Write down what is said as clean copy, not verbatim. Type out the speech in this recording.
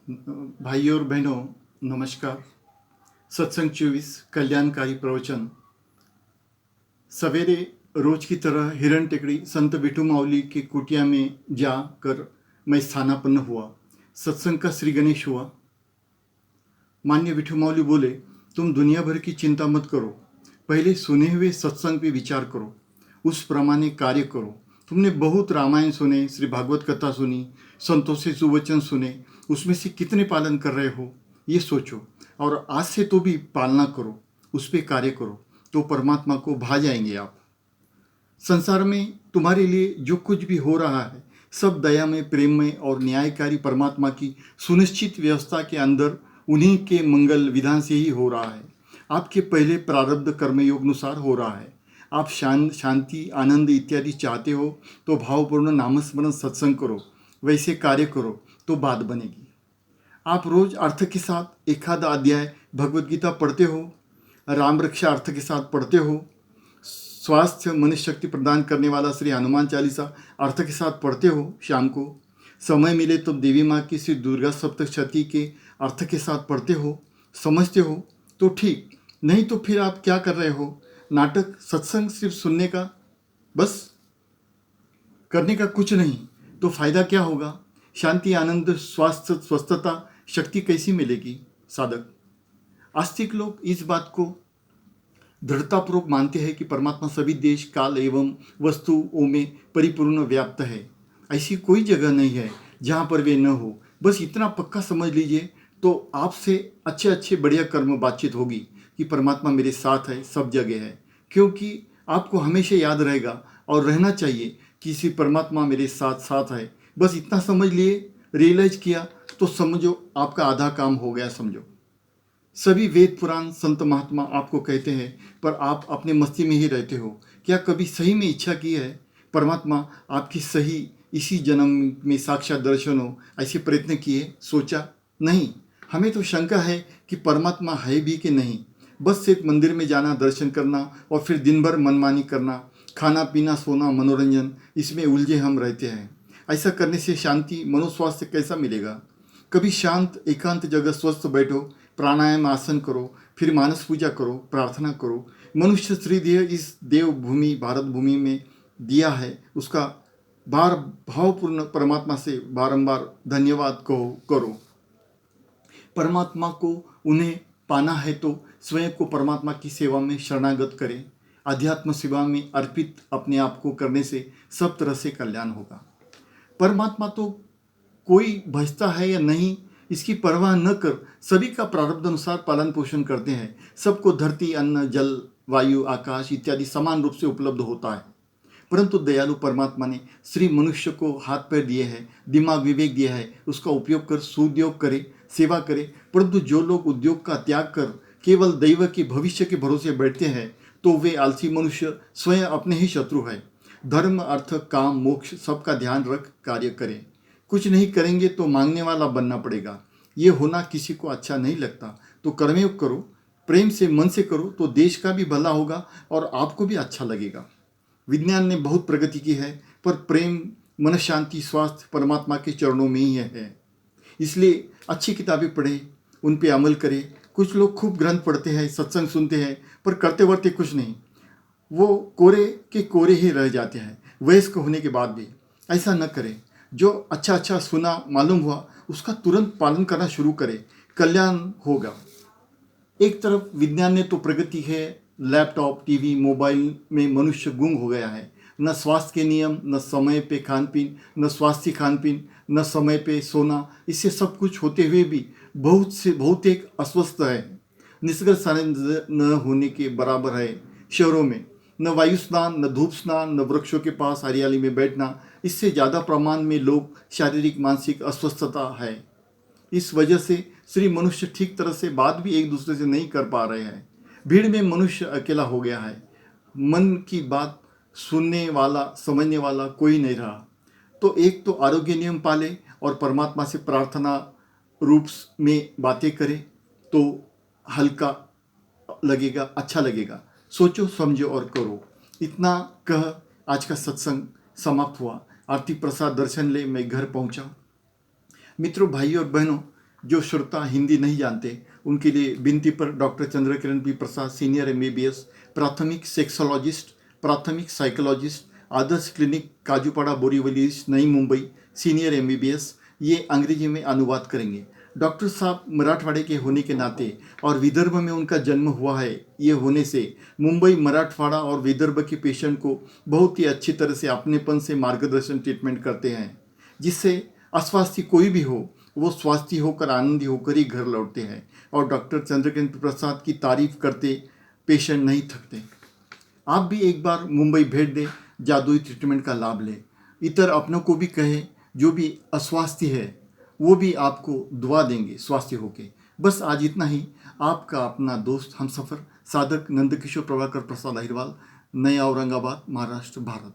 भाइयों और बहनों, नमस्कार। सत्संग 24 कल्याणकारी प्रवचन। सवेरे रोज की तरह हिरण टेकड़ी संत विठू माउली की कुटिया में जाकर मैं स्थानापन्न हुआ। सत्संग का श्री गणेश हुआ। मान्य विठू माउली बोले, तुम दुनिया भर की चिंता मत करो, पहले सुने हुए सत्संग पे विचार करो, उस प्रमाणे कार्य करो। तुमने बहुत रामायण सुने, श्री भागवत कथा सुनी, संतों से सुवचन सुने, उसमें से कितने पालन कर रहे हो ये सोचो, और आज से तो भी पालना करो, उस पर कार्य करो, तो परमात्मा को भा जाएंगे आप। संसार में तुम्हारे लिए जो कुछ भी हो रहा है सब दयामय, प्रेममय और न्यायकारी परमात्मा की सुनिश्चित व्यवस्था के अंदर उन्हीं के मंगल विधान से ही हो रहा है। आपके पहले प्रारब्ध कर्मयोग अनुसार हो रहा है। आप शांति, आनंद इत्यादि चाहते हो तो भावपूर्ण नामस्मरण सत्संग करो, वैसे कार्य करो तो बात बनेगी। आप रोज अर्थ के साथ एकाध अध्याय भगवत गीता पढ़ते हो, राम रक्षा अर्थ के साथ पढ़ते हो, स्वास्थ्य मनुष्य शक्ति प्रदान करने वाला श्री हनुमान चालीसा अर्थ के साथ पढ़ते हो, शाम को समय मिले तो देवी माँ की श्री दुर्गा सप्तशती के अर्थ के साथ पढ़ते हो, समझते हो तो ठीक, नहीं तो फिर आप क्या कर रहे हो? नाटक, सत्संग सिर्फ सुनने का, बस करने का कुछ नहीं, तो फायदा क्या होगा? शांति, आनंद, स्वास्थ्य, स्वस्थता, शक्ति कैसी मिलेगी? साधक आस्तिक लोग इस बात को दृढ़तापूर्वक मानते हैं कि परमात्मा सभी देश, काल एवं वस्तुओं में परिपूर्ण व्याप्त है। ऐसी कोई जगह नहीं है जहाँ पर वे न हो। बस इतना पक्का समझ लीजिए तो आपसे अच्छे अच्छे बढ़िया कर्म बातचीत होगी कि परमात्मा मेरे साथ है, सब जगह है। क्योंकि आपको हमेशा याद रहेगा और रहना चाहिए कि श्री परमात्मा मेरे साथ साथ है। बस इतना समझ लिए, रियलाइज किया तो समझो आपका आधा काम हो गया। समझो सभी वेद पुराण संत महात्मा आपको कहते हैं, पर आप अपने मस्ती में ही रहते हो। क्या कभी सही में इच्छा की है परमात्मा आपकी सही इसी जन्म में साक्षात दर्शन हो? ऐसे प्रयत्न किए, सोचा? नहीं। हमें तो शंका है कि परमात्मा है भी कि नहीं। बस सिर्फ मंदिर में जाना, दर्शन करना और फिर दिन भर मनमानी करना, खाना पीना, सोना, मनोरंजन, इसमें उलझे हम रहते हैं। ऐसा करने से शांति, मनोस्वास्थ्य कैसा मिलेगा? कभी शांत एकांत जगह स्वस्थ बैठो, प्राणायाम आसन करो, फिर मानस पूजा करो, प्रार्थना करो। मनुष्य श्रीदेह इस देवभूमि भारत भूमि में दिया है, उसका भावपूर्ण परमात्मा से बारंबार धन्यवाद करो। परमात्मा को उन्हें पाना है तो स्वयं को परमात्मा की सेवा में शरणागत करें। अध्यात्म सेवा में अर्पित अपने आप को करने से सब तरह से कल्याण होगा। परमात्मा तो कोई भजता है या नहीं इसकी परवाह न कर सभी का प्रारब्ध अनुसार पालन पोषण करते हैं। सबको धरती, अन्न, जल, वायु, आकाश इत्यादि समान रूप से उपलब्ध होता है। परंतु दयालु परमात्मा ने श्री मनुष्य को हाथ पैर दिए हैं, दिमाग, विवेक दिया है, उसका उपयोग कर सुउद्योग करे, सेवा करे। परंतु जो लोग उद्योग का त्याग कर केवल दैव के भविष्य के भरोसे बैठते हैं तो वे आलसी मनुष्य स्वयं अपने ही शत्रु है। धर्म, अर्थ, काम, मोक्ष सबका ध्यान रख कार्य करें। कुछ नहीं करेंगे तो मांगने वाला बनना पड़ेगा। ये होना किसी को अच्छा नहीं लगता, तो कर्मयोग करो, प्रेम से मन से करो तो देश का भी भला होगा और आपको भी अच्छा लगेगा। विज्ञान ने बहुत प्रगति की है, पर प्रेम, मन शांति, स्वास्थ्य परमात्मा के चरणों में ही है। इसलिए अच्छी किताबें पढ़ें, उन पे अमल करें। कुछ लोग खूब ग्रंथ पढ़ते हैं, सत्संग सुनते हैं, पर करते वर्ते कुछ नहीं, वो कोरे के कोरे ही रह जाते हैं वयस्क होने के बाद भी। ऐसा न करें। जो अच्छा अच्छा सुना, मालूम हुआ, उसका तुरंत पालन करना शुरू करें, कल्याण होगा। एक तरफ विज्ञान ने तो प्रगति है, लैपटॉप, टीवी, मोबाइल में मनुष्य गुंग हो गया है। न स्वास्थ्य के नियम, न समय पे खान पीन, न स्वास्थ्य खान पीन, न समय पे सोना, इससे सब कुछ होते हुए भी बहुत एक अस्वस्थ है। निष्कर्ष सारे न होने के बराबर है। शहरों में न वायु स्नान, न धूप स्नान, न वृक्षों के पास हरियाली में बैठना, इससे ज़्यादा प्रमाण में लोग शारीरिक मानसिक अस्वस्थता है। इस वजह से श्री मनुष्य ठीक तरह से बात भी एक दूसरे से नहीं कर पा रहे हैं। भीड़ में मनुष्य अकेला हो गया है। मन की बात सुनने वाला, समझने वाला कोई नहीं रहा। तो एक तो आरोग्य नियम पाले और परमात्मा से प्रार्थना रूप में बातें करे तो हल्का लगेगा, अच्छा लगेगा। सोचो, समझो और करो। इतना कह आज का सत्संग समाप्त हुआ। आरती प्रसाद दर्शन ले मैं घर पहुंचा। मित्रों, भाइयों और बहनों, जो श्रोता हिंदी नहीं जानते उनके लिए विनती पर डॉक्टर चंद्रकिरण पी प्रसाद सीनियर MBBS, प्राथमिक सेक्सोलॉजिस्ट, प्राथमिक साइकोलॉजिस्ट, आदर्श क्लिनिक काजूपाड़ा बोरीवली नई मुंबई, सीनियर MBBS, ये अंग्रेजी में अनुवाद करेंगे। डॉक्टर साहब मराठवाड़े के होने के नाते और विदर्भ में उनका जन्म हुआ है, ये होने से मुंबई, मराठवाड़ा और विदर्भ के पेशेंट को बहुत ही अच्छी तरह से अपनेपन से मार्गदर्शन ट्रीटमेंट करते हैं, जिससे अस्वास्थ्य कोई भी हो वो स्वास्थ्य होकर आनंदी होकर ही घर लौटते हैं। और डॉक्टर चंद्रकिरण प्रसाद की तारीफ करते पेशेंट नहीं थकते। आप भी एक बार मुंबई भेंट दें, जादुई ट्रीटमेंट का लाभ लें। इतर अपनों को भी कहें, जो भी अस्वास्थ्य है वो भी आपको दुआ देंगे स्वास्थ्य होके। बस आज इतना ही। आपका अपना दोस्त हमसफ़र साधक नंदकिशोर प्रभाकर प्रसाद अहिरवाल, नया औरंगाबाद, महाराष्ट्र, भारत।